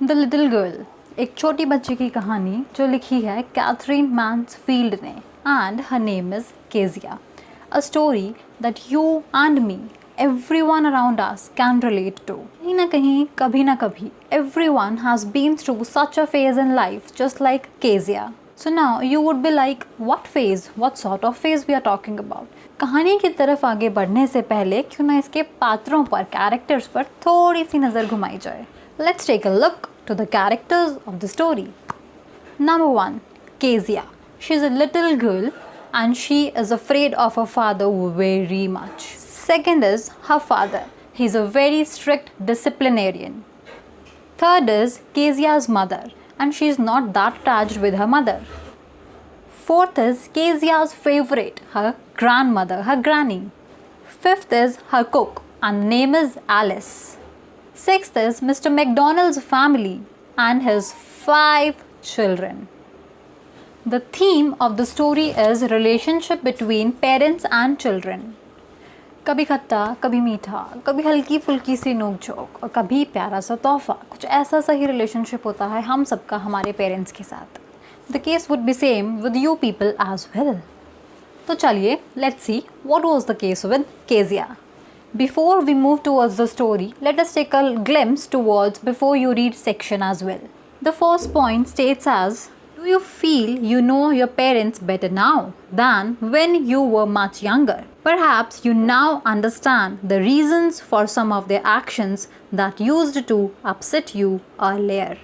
The little girl, एक छोटी बच्ची की कहानी जो लिखी है कैथरीन मैन्सफील्ड ने, and her name is Kezia. A story that you and me, everyone around us can relate to. कहीं ना कहीं, कभी ना कभी, everyone has been through such a phase in life, just like Kezia. So now you would be like, what phase? What sort of phase we are talking about? कहानी की तरफ आगे बढ़ने से पहले क्यों ना इसके पात्रों पर, कैरेक्टर्स पर थोड़ी सी नज़र घुमाई जाए. Let's take a look to the characters of the story. Number 1, Kezia. She's a little girl and she is afraid of her father very much. Second is her father. He's a very strict disciplinarian. Third is Kezia's mother, and she's not that attached with her mother. Fourth is Kezia's favorite, her grandmother, her granny. Fifth is her cook, and the name is Alice. Sixth is Mr. McDonald's family and his 5 children. The theme of the story is relationship between parents and children. कभी खट्टा, कभी मीठा, कभी हल्की फुल्की सी नोक-झोंक और कभी प्यारा सा तोहफा. कुछ ऐसा सा ही रिलेशनशिप होता है हम सबका हमारे पेरेंट्स के साथ. The case would be same with you people as well. तो चलिए, let's see what was the case with Kezia. Before we move towards the story, let us take a glimpse towards before you read section as well. The first point states as, do you feel you know your parents better now than when you were much younger? Perhaps you now understand the reasons for some of their actions that used to upset you earlier.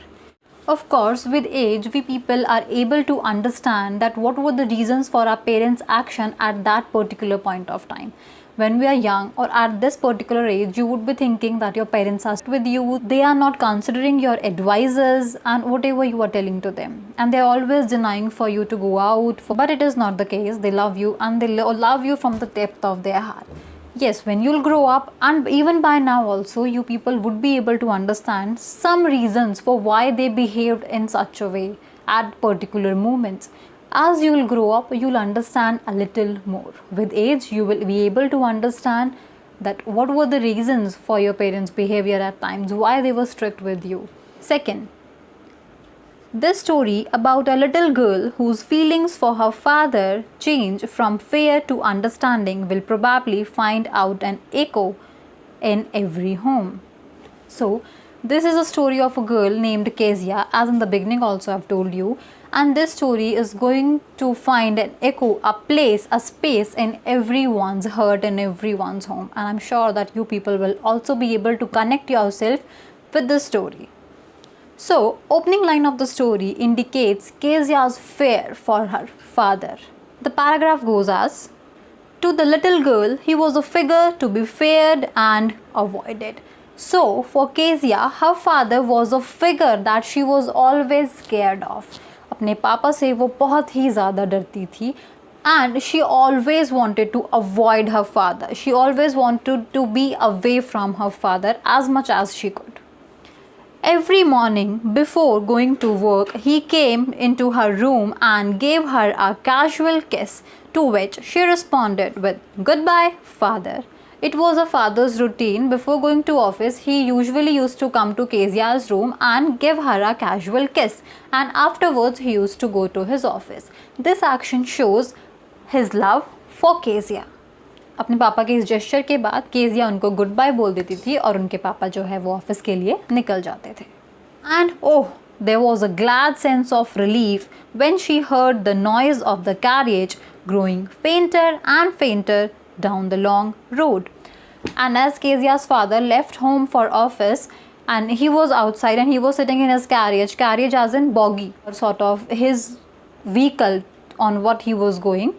Of course, with age, we people are able to understand that what were the reasons for our parents' action at that particular point of time. When we are young or at this particular age, you would be thinking that your parents are with you, they are not considering your advices and whatever you are telling to them, and they are always denying for you to go out. But it is not the case. They love you and they love you from the depth of their heart. Yes, when you'll grow up, and even by now also, you people would be able to understand some reasons for why they behaved in such a way at particular moments. As you will grow up, you will understand a little more. With age, you will be able to understand that what were the reasons for your parents' behavior at times, why they were strict with you. Second, this story about a little girl whose feelings for her father change from fear to understanding will probably find out an echo in every home. So, this is a story of a girl named Kezia, as in the beginning also I've told you, and this story is going to find an echo, a place, a space in everyone's heart and everyone's home, and I'm sure that you people will also be able to connect yourself with this story. So, opening line of the story indicates Kezia's fear for her father. The paragraph goes as, to the little girl, he was a figure to be feared and avoided. So, for Kezia, her father was a figure that she was always scared of. अपने पापा से वो बहुत ही ज़्यादा डरती थी, and she always wanted to avoid her father. She always wanted to be away from her father as much as she could. Every morning before going to work, he came into her room and gave her a casual kiss, to which she responded with, "Goodbye, father." It was a father's routine. Before going to office, he usually used to come to Kezia's room and give her a casual kiss, and afterwards he used to go to his office. This action shows his love for Kezia. अपने पापा के इस gesture के बाद Kezia उनको good bye बोल देती थी और उनके पापा जो है वो ऑफिस के लिए निकल जाते थे. And oh, there was a glad sense of relief when she heard the noise of the carriage growing fainter and fainter down the long road. And as Kezia's father left home for office, and he was outside and he was sitting in his carriage as in boggy, or sort of his vehicle on what he was going.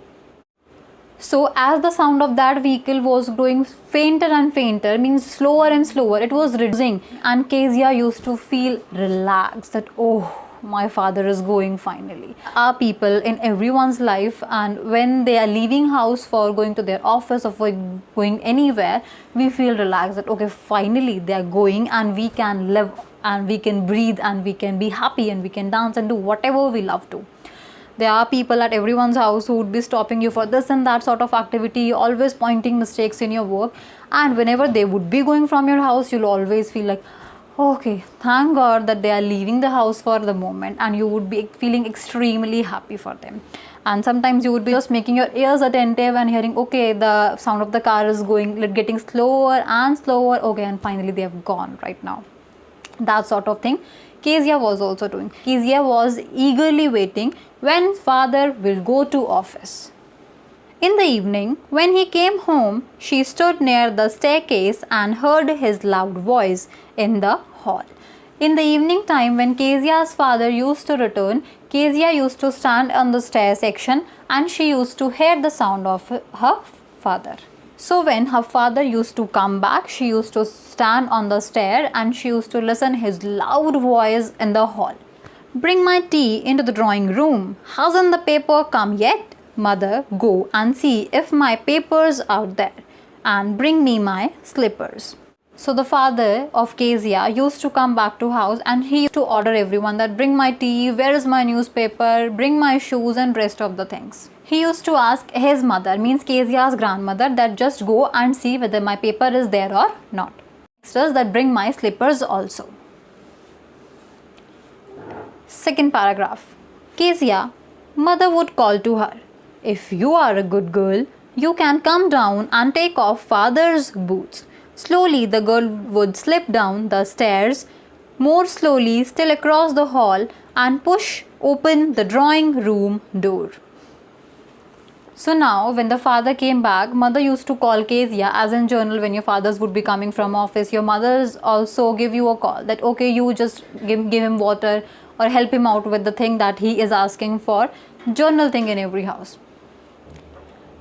So as the sound of that vehicle was growing fainter and fainter, means slower and slower, it was reducing, and Kezia used to feel relaxed that, oh, my father is going finally. Our people in everyone's life, and when they are leaving house for going to their office or for going anywhere, we feel relaxed that okay, finally they are going and we can live and we can breathe and we can be happy and we can dance and do whatever we love to. There are people at everyone's house who would be stopping you for this and that sort of activity, always pointing mistakes in your work, and whenever they would be going from your house, you'll always feel like, Okay, thank God that they are leaving the house for the moment, and you would be feeling extremely happy for them. And sometimes you would be just making your ears attentive and hearing, okay, the sound of the car is going, like, getting slower and slower. Okay, and finally they have gone right now. That sort of thing Kezia was also doing. Kezia was eagerly waiting when father will go to office. In the evening, when he came home, she stood near the staircase and heard his loud voice in the hall. In the evening time, when Kezia's father used to return, Kezia used to stand on the stair section and she used to hear the sound of her father. So when her father used to come back, she used to stand on the stair and she used to listen his loud voice in the hall. Bring my tea into the drawing room. Hasn't the paper come yet? Mother, go and see if my paper's out there, and bring me my slippers. So the father of Kezia used to come back to house and he used to order everyone that bring my tea, where is my newspaper, bring my shoes and rest of the things. He used to ask his mother, means Kezia's grandmother, that just go and see whether my paper is there or not. Next is that bring my slippers also. Second paragraph. Kezia, mother would call to her, if you are a good girl, you can come down and take off father's boots. Slowly the girl would slip down the stairs, more slowly still across the hall, and push open the drawing room door. So now when the father came back, mother used to call Kezia, as in journal when your fathers would be coming from office, your mothers also give you a call that okay, you just give him water or help him out with the thing that he is asking for. Journal thing in every house.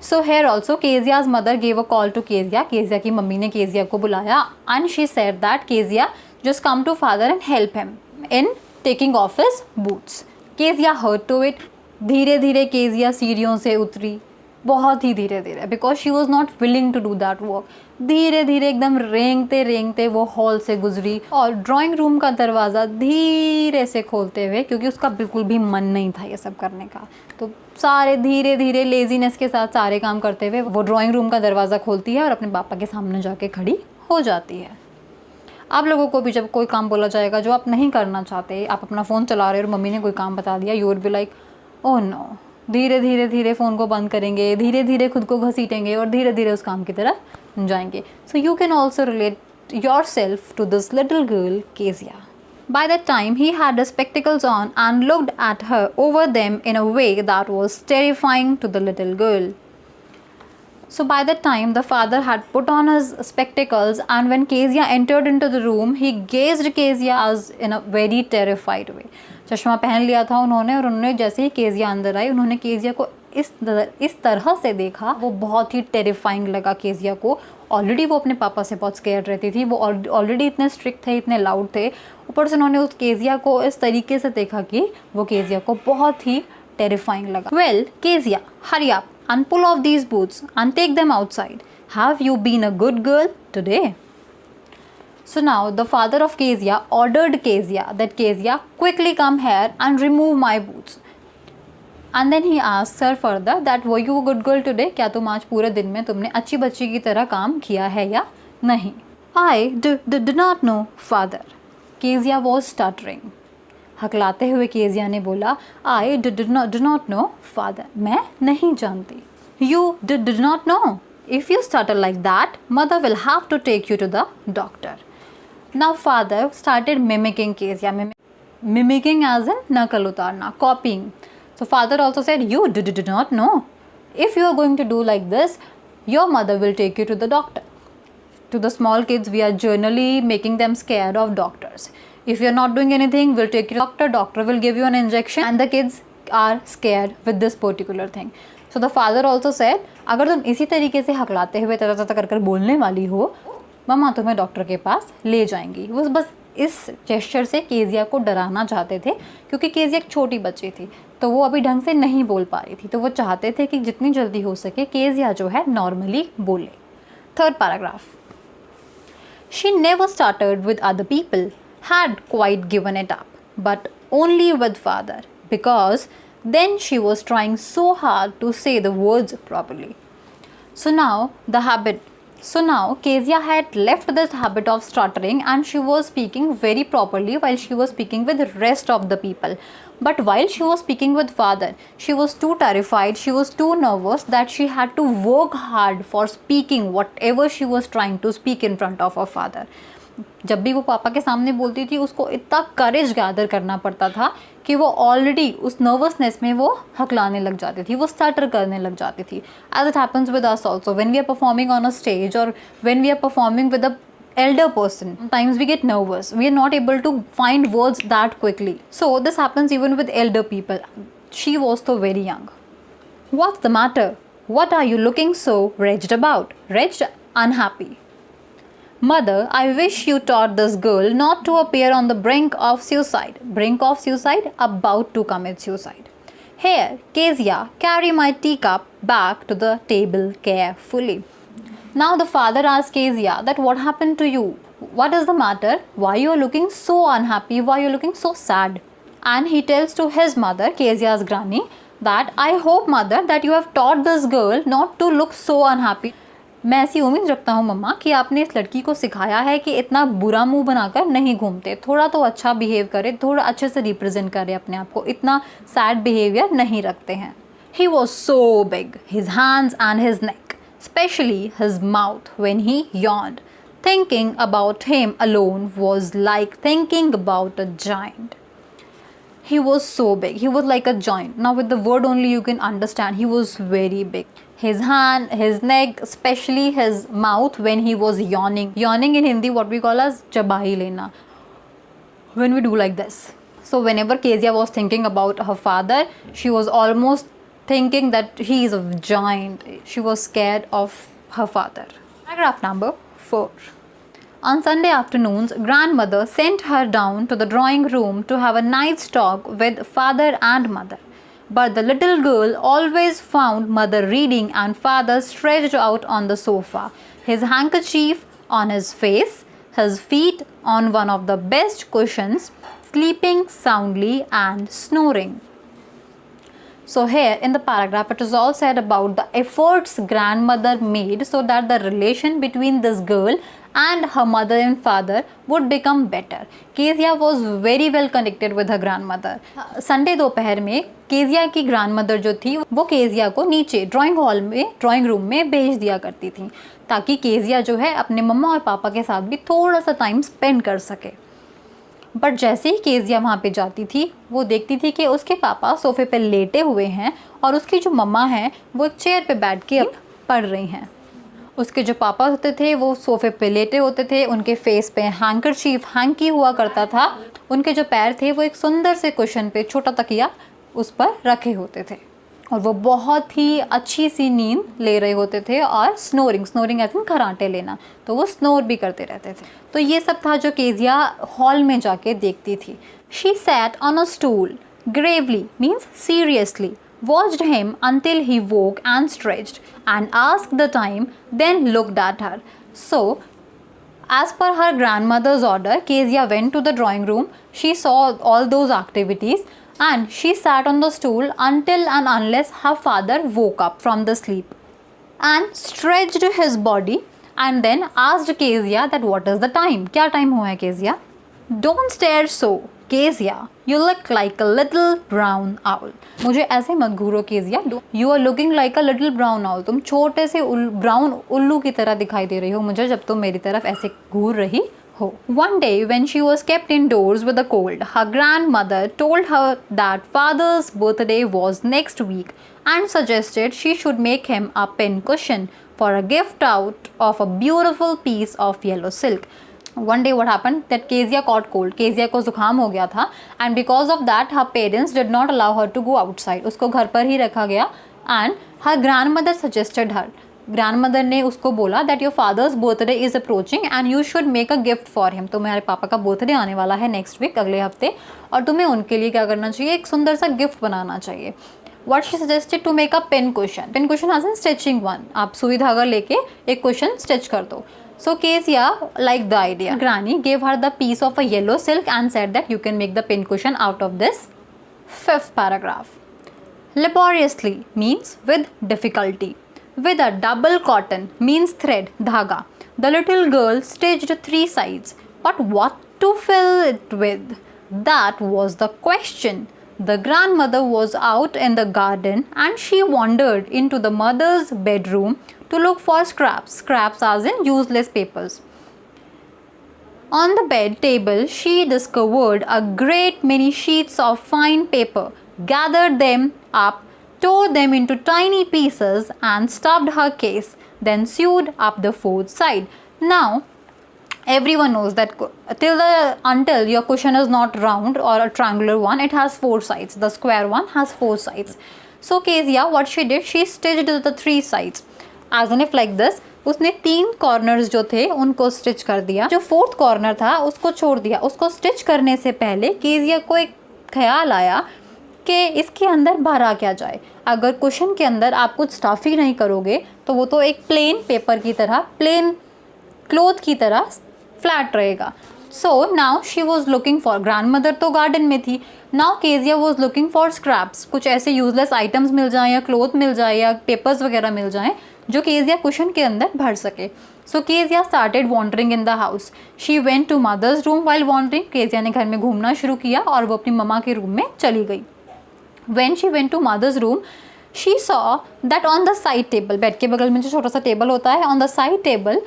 So here also Kezia's mother gave a call to Kezia. Kezia की mummy ने Kezia को बुलाया and she said that Kezia just come to father and help him in taking off his boots. Kezia heard to it. धीरे धीरे Kezia सीढ़ियों से उतरी, बहुत ही धीरे धीरे, because she was not willing to do that work. धीरे धीरे एकदम रेंगते रेंगते वो हॉल से गुजरी और ड्राइंग रूम का दरवाज़ा धीरे से खोलते हुए, क्योंकि उसका बिल्कुल भी मन नहीं था ये सब करने का, तो सारे धीरे धीरे लेजीनेस के साथ सारे काम करते हुए वो ड्राइंग रूम का दरवाज़ा खोलती है और अपने पापा के सामने जाके खड़ी हो जाती है. आप लोगों को भी जब कोई काम बोला जाएगा जो आप नहीं करना चाहते, आप अपना फ़ोन चला रहे हो और मम्मी ने कोई काम बता दिया, you would be like oh no. धीरे धीरे धीरे फ़ोन को बंद करेंगे, धीरे धीरे खुद को घसीटेंगे और धीरे धीरे उस काम की तरफ जाएंगे. So you can also relate yourself to this little girl Kezia. By that time, he had his spectacles on and looked at her over them in a way that was terrifying to the little girl. So by that time, the father had put on his spectacles, and when Kezia entered into the room, he gazed Kezia as in a very terrified way. चश्मा पहन लिया था उन्होंने, और उन्होंने जैसे ही Kezia अंदर आई, उन्होंने केजिया को इस तरह से देखा, वो बहुत ही टेरिफाइंग लगा केजिया को. ऑलरेडी वो अपने पापा से बहुत स्केयर रहती थी, वो ऑलरेडी इतने स्ट्रिक्ट थे, इतने लाउड थे, ऊपर से उन्होंने उस केजिया को इस तरीके से देखा कि वो केजिया को बहुत ही टेरिफाइंग लगा. Well Kezia, hurry up and pull off these boots and take them outside. Have you been a good girl today? So now the father of Kezia ordered Kezia that Kezia quickly come here and remove my boots. And then he asked her further that were you a good girl today? क्या तुम आज पूरे दिन में तुमने अच्छी बच्ची की तरह काम किया है या नहीं? I did not know, father. Kezia was stuttering. हकलाते हुए Kezia ने बोला, I did not know, father. मैं नहीं जानती. You did not know. If you stutter like that, mother will have to take you to the doctor. Now father started mimicking Kezia, mimicking as in nakal utarna, copying. So father also said, you did not know. If you are going to do like this, your mother will take you to the doctor. To the small kids, we are generally making them scared of doctors. If you are not doing anything, we'll take you to the doctor. Doctor will give you an injection, and the kids are scared with this particular thing. So the father also said, अगर तुम इसी तरीके से हकलाते हुए तता कर बोलने वाली हो, मम्मा तुम्हें डॉक्टर के पास ले जाएंगी. वो बस इस जेस्चर से केजिया को डराना चाहते थे, क्योंकि केजिया एक छोटी बच्ची थी, तो वो अभी ढंग से नहीं बोल पा रही थी, तो वो चाहते थे कि जितनी जल्दी हो सके केजिया जो है नॉर्मली बोले. Third paragraph. She never started with other people, had quite given it up, but only with father, because then she was trying so hard to say the words properly. So now the habit So now Kezia had left this habit of stuttering and she was speaking very properly while she was speaking with the rest of the people. But while she was speaking with father, she was too terrified, she was too nervous that she had to work hard for speaking whatever she was trying to speak in front of her father. जब भी वो पापा के सामने बोलती थी उसको इतना करेज गैदर करना पड़ता था कि वो ऑलरेडी उस नर्वसनेस में वो हकलाने लग जाती थी, वो स्टटर करने लग जाती थी. As it happens with us also when we are performing on a stage और when we are performing with a elder person, sometimes we get nervous, we are not able to find words that quickly. So this happens even with elder people. She was so very young. What's the matter? What are you looking so wretched about? Wretched, unhappy. Mother, I wish you taught this girl not to appear on the brink of suicide. Brink of suicide? About to commit suicide. Here, Kezia, carry my teacup back to the table carefully. Now the father asked Kezia that what happened to you? What is the matter? Why you are looking so unhappy? Why you are looking so sad? And he tells to his mother, Kezia's granny, that I hope mother that you have taught this girl not to look so unhappy. मैं ऐसी उम्मीद रखता हूँ मम्मा कि आपने इस लड़की को सिखाया है कि इतना बुरा मुंह बनाकर नहीं घूमते, थोड़ा तो अच्छा बिहेव करे, थोड़ा अच्छे से रिप्रेजेंट करे अपने आप को, इतना सैड बिहेवियर नहीं रखते हैं. He was so big, his hands and his neck, especially his mouth when he yawned. Thinking about him alone was like thinking about a giant. He was so big, he was like a giant. Now with the word only you can understand, he was very big. His hand, his neck, especially his mouth when he was yawning. Yawning in Hindi what we call as chabahi lena. When we do like this. So whenever Kezia was thinking about her father, she was almost thinking that he is a giant. She was scared of her father. Paragraph number 4. On Sunday afternoons, grandmother sent her down to the drawing room to have a night's talk with father and mother. But the little girl always found mother reading and father stretched out on the sofa, his handkerchief on his face, his feet on one of the best cushions, sleeping soundly and snoring. So here in the paragraph it is all said about the efforts grandmother made so that the relation between this girl and her mother and father would become better. Kezia was very well connected with her grandmother. Sunday दोपहर में Kezia की grandmother जो थी वो Kezia को नीचे drawing room में भेज दिया करती थी ताकि केजिया जो है अपने मम्मा और पापा के साथ भी थोड़ा सा टाइम स्पेंड कर सके. बट जैसे ही केजिया वहाँ पे जाती थी वो देखती थी कि उसके पापा सोफे पे लेटे हुए हैं और उसकी जो मम्मा हैं वो एक चेयर पे बैठ के अब पढ़ रही हैं. उसके जो पापा होते थे वो सोफे पे लेटे होते थे, उनके फेस पे हैंकरचीफ हैंकी हुआ करता था, उनके जो पैर थे वो एक सुंदर से कुशन पे छोटा तकिया उस पर रखे होते थे और वो बहुत ही अच्छी सी नींद ले रहे होते थे और स्नोरिंग एज इन खराटे लेना, तो वो स्नोर भी करते रहते थे. तो ये सब था जो केजिया हॉल में जाके देखती थी. She sat on a stool Gravely means seriously, watched him until he woke and stretched and asked the time, then looked at her. So as per her grandmother's order, Kezia went to the drawing room. She saw all those activities and she sat on the stool until and unless her father woke up from the sleep and stretched his body and then asked Kezia that what is the time? क्या time हुआ है Kezia? Don't stare so, Kezia. You look like a little brown owl. मुझे ऐसे मत घूरो Kezia. You are looking like a little brown owl. तुम छोटे से brown उल्लू की तरह दिखाई दे रही हो मुझे जब तुम मेरी तरफ ऐसे घूर रही हो. One day when she was kept indoors with a cold, her grandmother told her that father's birthday was next week and suggested she should make him a pin cushion for a gift out of a beautiful piece of yellow silk. One day what happened that Kezia caught cold. Kezia को जुकाम हो गया था and because of that her parents did not allow her to go outside. उसको घर पर ही रखा गया and her grandmother suggested her. Grandmother ने उसको बोला that your father's birthday is approaching and you should make a gift for him. तुम्हारे पापा का बर्थडे आने वाला है नेक्स्ट वीक, अगले हफ्ते, और तुम्हें उनके लिए क्या करना चाहिए, एक सुंदर सा गिफ्ट बनाना चाहिए. What she suggested to make a pin cushion. Pin cushion as in stitching one. आप सुई धागा लेके एक cushion stitch कर दो. So Kezia liked the idea. Granny gave her the piece of a yellow silk and said that you can make the pin cushion out of this. Fifth paragraph. Laboriously means with difficulty. with a double cotton means thread dhaga. The little girl stitched 3 sides, but what to fill it with? That was the question. The grandmother was out in the garden and she wandered into the mother's bedroom to look for scraps as in useless papers. On the bed table, she discovered a great many sheets of fine paper, gathered them up, tore them into tiny pieces, and stuffed her case, then sewed up the fourth side. Now, everyone knows that until your cushion is not round or a triangular one, it has 4 sides. The square one has 4 sides. So Kezia, what she did, she stitched the 3 sides as in if like this. उसने 3 corners जो थे उनको stitch कर दिया, जो 4th corner था उसको छोड़ दिया. उसको स्टिच करने से पहले केजिया को एक ख्याल आया कि इसके अंदर भरा क्या जाए. अगर कुशन के अंदर आप कुछ स्टफ ही नहीं करोगे तो वो तो एक प्लेन पेपर की तरह, प्लेन क्लॉथ की तरह फ्लैट रहेगा. So now she was looking for, grandmother तो गार्डन में थी. Now Kezia was looking for scraps, कुछ ऐसे यूजलेस आइटम्स मिल जाएं या क्लॉथ मिल जाए या पेपर्स वगैरह मिल जाएं जो केजिया कुशन के अंदर भर सके. So Kezia started wandering in the house. She went to mother's room while wandering. Kezia ने घर में घूमना शुरू किया और वो अपनी ममा के रूम में चली गई. When she went to mother's room, she saw that on the side table, bed के बगल में जो छोटा सा टेबल होता है, on the side table,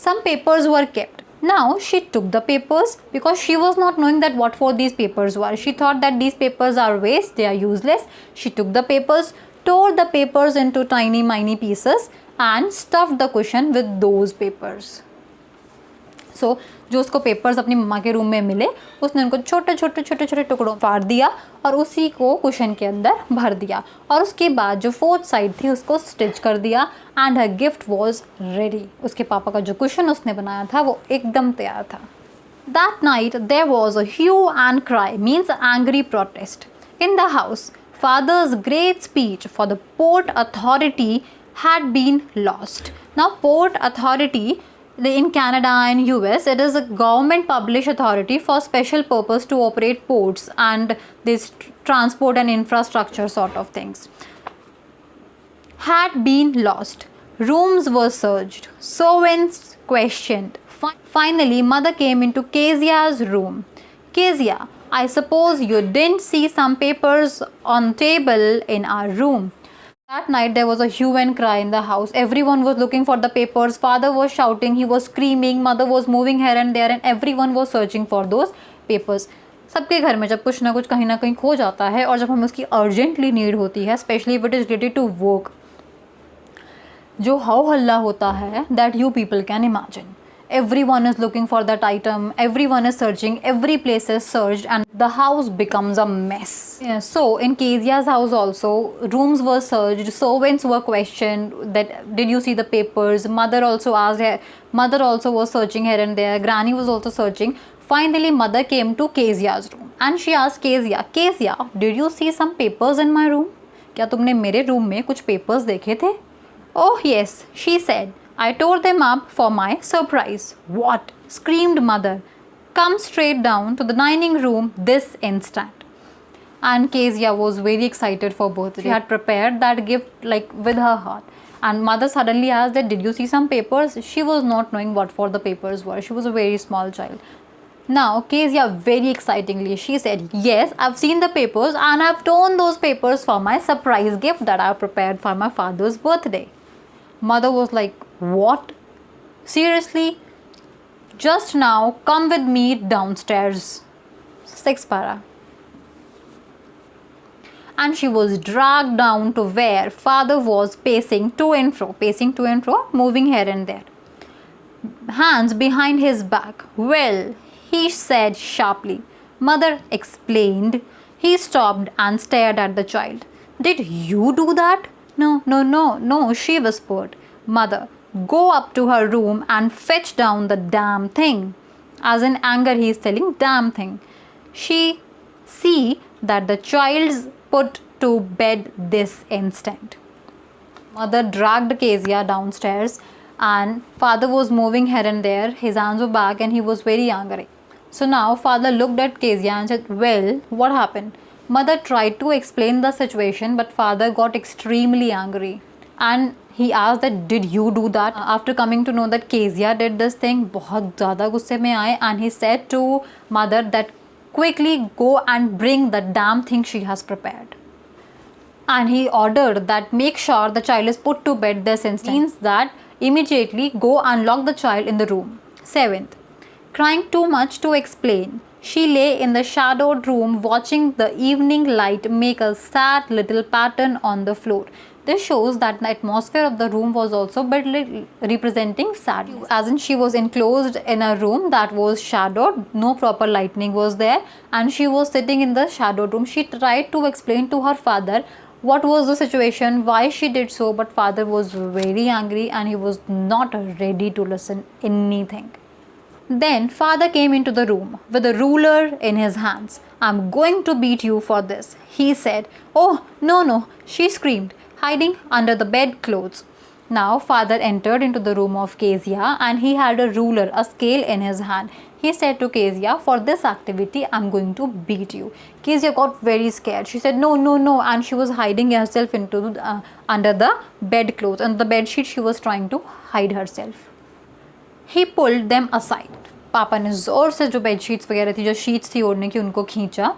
some papers were kept. Now she took the papers because she was not knowing that what for these papers were. She thought that these papers are waste, they are useless. She took the papers, tore the papers into tiny pieces and stuffed the cushion with those papers. सो जो उसको papers अपनी मम्मा के room में मिले उसने उनको छोटे छोटे टुकड़ों फाड़ दिया और उसी को कुशन के अंदर भर दिया. और उसके बाद जो 4th साइड थी उसको स्टिच कर दिया and her gift was ready. उसके पापा का जो कुशन उसने बनाया था वो एकदम तैयार था. That night there was a hue and cry means angry protest in the house. Father's great speech for the port authority had been lost. Now Port Authority in Canada and US, it is a government published authority for special purpose to operate ports and this transport and infrastructure sort of things, had been lost. Rooms were searched, servants questioned. Finally mother came into Kezia's room. Kezia, I suppose you didn't see some papers on table in our room. That night there was a hue and cry in the house. Everyone was looking for the papers. Father was shouting, he was screaming, mother was moving here and there and everyone was searching for those papers. सबके घर में जब कुछ ना कुछ कहीं ना कहीं खो जाता है और जब हमें उसकी अर्जेंटली नीड होती है, specially if it is related to work, जो हाउ हल्ला होता है that you people can imagine. Everyone is looking for that item, everyone is searching, every place is searched and the house becomes a mess. Yeah, so in Kezia's house also, rooms were searched, servants were questioned that did you see the papers. Mother also was searching here and there. Granny was also searching. Finally mother came to Kezia's room and she asked Kezia, did you see some papers in my room? क्या तुमने मेरे room में कुछ papers देखे थे? Oh yes, she said. I tore them up for my surprise. What? Screamed mother. Come straight down to the dining room this instant. And Kezia was very excited for birthday. She had prepared that gift like with her heart. And mother suddenly asked that, did you see some papers? She was not knowing what for the papers were. She was a very small child. Now Kezia very excitingly, she said, yes, I've seen the papers and I've torn those papers for my surprise gift that I prepared for my father's birthday. Mother was like, what? Seriously? Just now, come with me downstairs. 6th para. And she was dragged down to where father was pacing to and fro, moving here and there. Hands behind his back. Well, he said sharply. Mother explained. He stopped and stared at the child. Did you do that? No, she whispered. Mother, go up to her room and fetch down the damn thing. As in anger he is telling damn thing. See that the child's put to bed this instant. Mother dragged Kezia downstairs and father was moving here and there. His hands were back and he was very angry. So now father looked at Kezia and said, well, what happened? Mother tried to explain the situation but father got extremely angry. And He asked that did you do that? After coming to know that Kezia did this thing, बहुत ज़्यादा गुस्से में आए and he said to mother that quickly go and bring the damn thing she has prepared. And he ordered that make sure the child is put to bed this instant. Means that immediately go and lock the child in the room. 7th, crying too much to explain. She lay in the shadowed room watching the evening light make a sad little pattern on the floor. This shows that the atmosphere of the room was also but representing sadness. As in she was enclosed in a room that was shadowed, no proper lighting was there, and she was sitting in the shadowed room. She tried to explain to her father what was the situation, why she did so, but father was very angry and he was not ready to listen anything. Then father came into the room with a ruler in his hands. I'm going to beat you for this, he said. Oh, no, she screamed, hiding under the bedclothes. Now father entered into the room of Kezia and he had a ruler, a scale in his hand. He said to Kezia, for this activity, I'm going to beat you. Kezia got very scared. She said, no, and she was hiding herself into under the bedclothes. And the bedsheet she was trying to hide herself. He pulled them aside. पापा ने जोर से जो bedsheets वगैरह थी, जो sheets थी ओढ़ने की, उनको खींचा.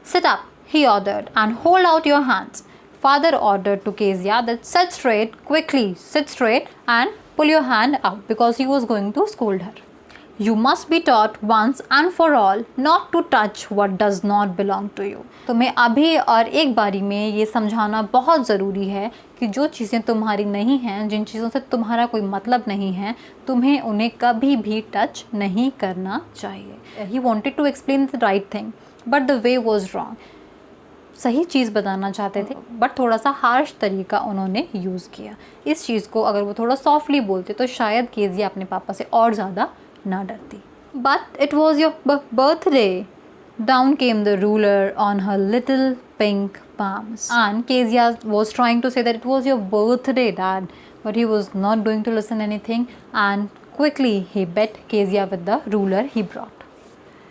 Sit up, he ordered, and hold out your hands. Father ordered to Kezia that sit straight, quickly, sit straight and pull your hand out because he was going to scold her. You must be taught once and for all not to touch what does not belong to you. तुम्हें अभी और एक बारी में ये समझाना बहुत ज़रूरी है कि जो चीज़ें तुम्हारी नहीं हैं, जिन चीज़ों से तुम्हारा कोई मतलब नहीं है, तुम्हें उन्हें कभी भी टच नहीं करना चाहिए. He wanted to explain the right thing, but the way was wrong. सही चीज़ बताना चाहते थे बट थोड़ा सा हार्श तरीका उन्होंने यूज़ किया. इस चीज़ को अगर वो थोड़ा सॉफ्टली बोलते तो शायद केजिया अपने पापा से और ज़्यादा ना डरती. But it was your birthday. Down came the ruler on her little pink palms. And Kezia was trying to say that it was your birthday, Dad. But he was not going to listen anything. And quickly he beat Kezia with the ruler he brought.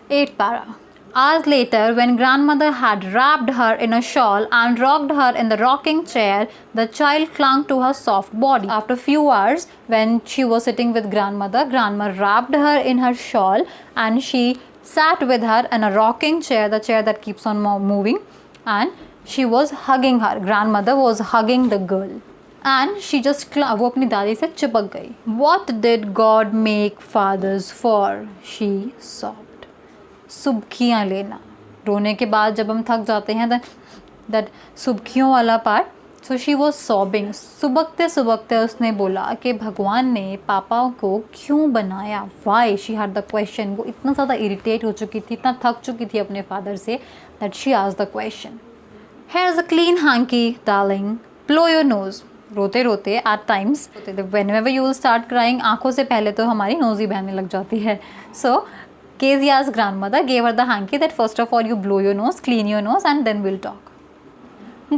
8th para. Hours later, when grandmother had wrapped her in a shawl and rocked her in the rocking chair, the child clung to her soft body. After few hours, when she was sitting with grandmother, grandma wrapped her in her shawl and she sat with her in a rocking chair, the chair that keeps on moving, and she was hugging her. Grandmother was hugging the girl. And she just वो अपनी दादी से चिपक गई. What did God make fathers for? She sobbed. सुबकियाँ लेना. रोने के बाद जब हम थक जाते हैं दैट सुबकियों वाला part. So she was sobbing. सुबकते सुबकते उसने बोला कि भगवान ने पापा को क्यों बनाया. Why she had the question. वो इतना ज़्यादा इरिटेट हो चुकी थी, इतना थक चुकी थी अपने फादर से that she asked the question. Here is a clean hanky darling, blow your nose. रोते रोते at times whenever you will start crying, आंखों से पहले तो हमारी नोज़ ही बहने लग जाती है. सो Kezia's grandmother gave her the hanky that first of all you blow your nose, clean your nose, and then we'll talk.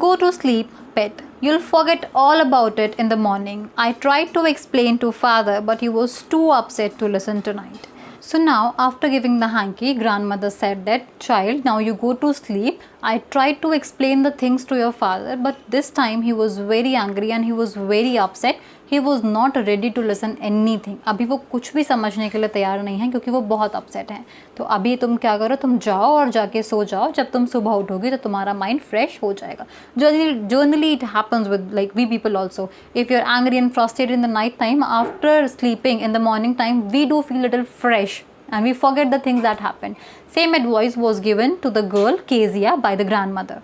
Go to sleep, pet. You'll forget all about it in the morning. I tried to explain to father, but he was too upset to listen tonight. So now, after giving the hanky, grandmother said that, child, now you go to sleep. I tried to explain the things to your father, but this time he was very angry and he was very upset. He was not ready to listen anything. अभी वो कुछ भी समझने के लिए तैयार नहीं है क्योंकि वो बहुत अपसेट हैं. तो अभी तुम क्या करो, तुम जाओ और जाके सो जाओ. जब तुम सुबह उठोगी तो तुम्हारा माइंड फ्रेश हो जाएगा. Generally it happens with like we people also. If you're angry and frustrated in the night time, after sleeping in the morning time, we do feel a little fresh and we forget the things that happened. Same advice was given to the girl Kezia by the grandmother.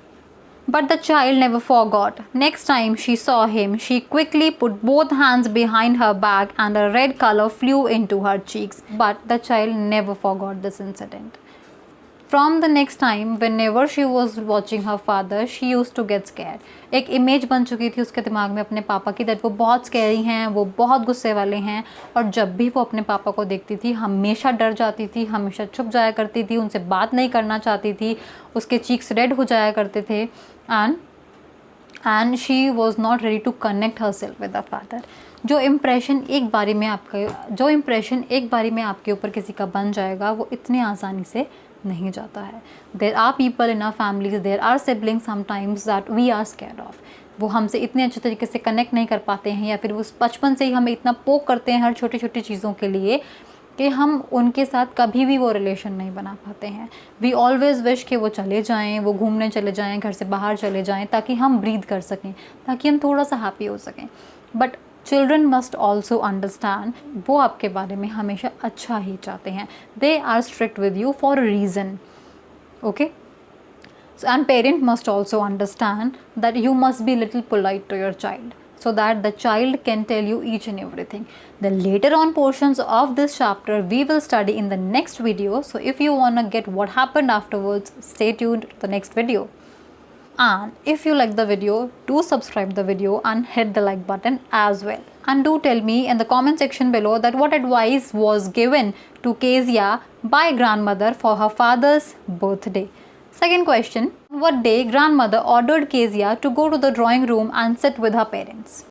But the child never forgot. Next time she saw him, she quickly put both hands behind her back and a red color flew into her cheeks. But the child never forgot this incident. From the next time, whenever she was watching her father, she used to get scared. एक image बन चुकी थी उसके दिमाग में अपने पापा की दैट वो बहुत स्कैरी हैं, वो बहुत गुस्से वाले हैं. और जब भी वो अपने पापा को देखती थी हमेशा डर जाती थी, हमेशा छुप जाया करती थी, उनसे बात नहीं करना चाहती थी, उसके चीक्स रेड हो जाया करते थे. And she was not ready to connect herself with the father. जो इम्प्रेशन एक बारी में आपके ऊपर किसी का बन जाएगा वो इतने आसानी से नहीं जाता है. There are people in our families, there are siblings sometimes that we are scared of. वो हमसे इतने अच्छे तरीके से कनेक्ट नहीं कर पाते हैं, या फिर वो बचपन से ही हमें इतना पोक करते हैं हर छोटी छोटी चीज़ों के लिए कि हम उनके साथ कभी भी वो रिलेशन नहीं बना पाते हैं। वी ऑलवेज़ विश कि वो चले जाएं, वो घूमने चले जाएं, घर से बाहर चले जाएं, ताकि हम ब्रीथ कर सकें, ताकि हम थोड़ा सा हैप्पी हो सकें। But children must also understand, वो आपके बारे में हमेशा अच्छा ही चाहते हैं। They are strict with you for a reason, okay. And parent must also understand that you must be little polite to your child, so that the child can tell you each and everything. The later on portions of this chapter we will study in the next video. So if you want to get what happened afterwards, stay tuned to the next video. And if you like the video, do subscribe the video and hit the like button as well. And do tell me in the comment section below that what advice was given to Kezia by grandmother for her father's birthday. Second question, what day grandmother ordered Kezia to go to the drawing room and sit with her parents?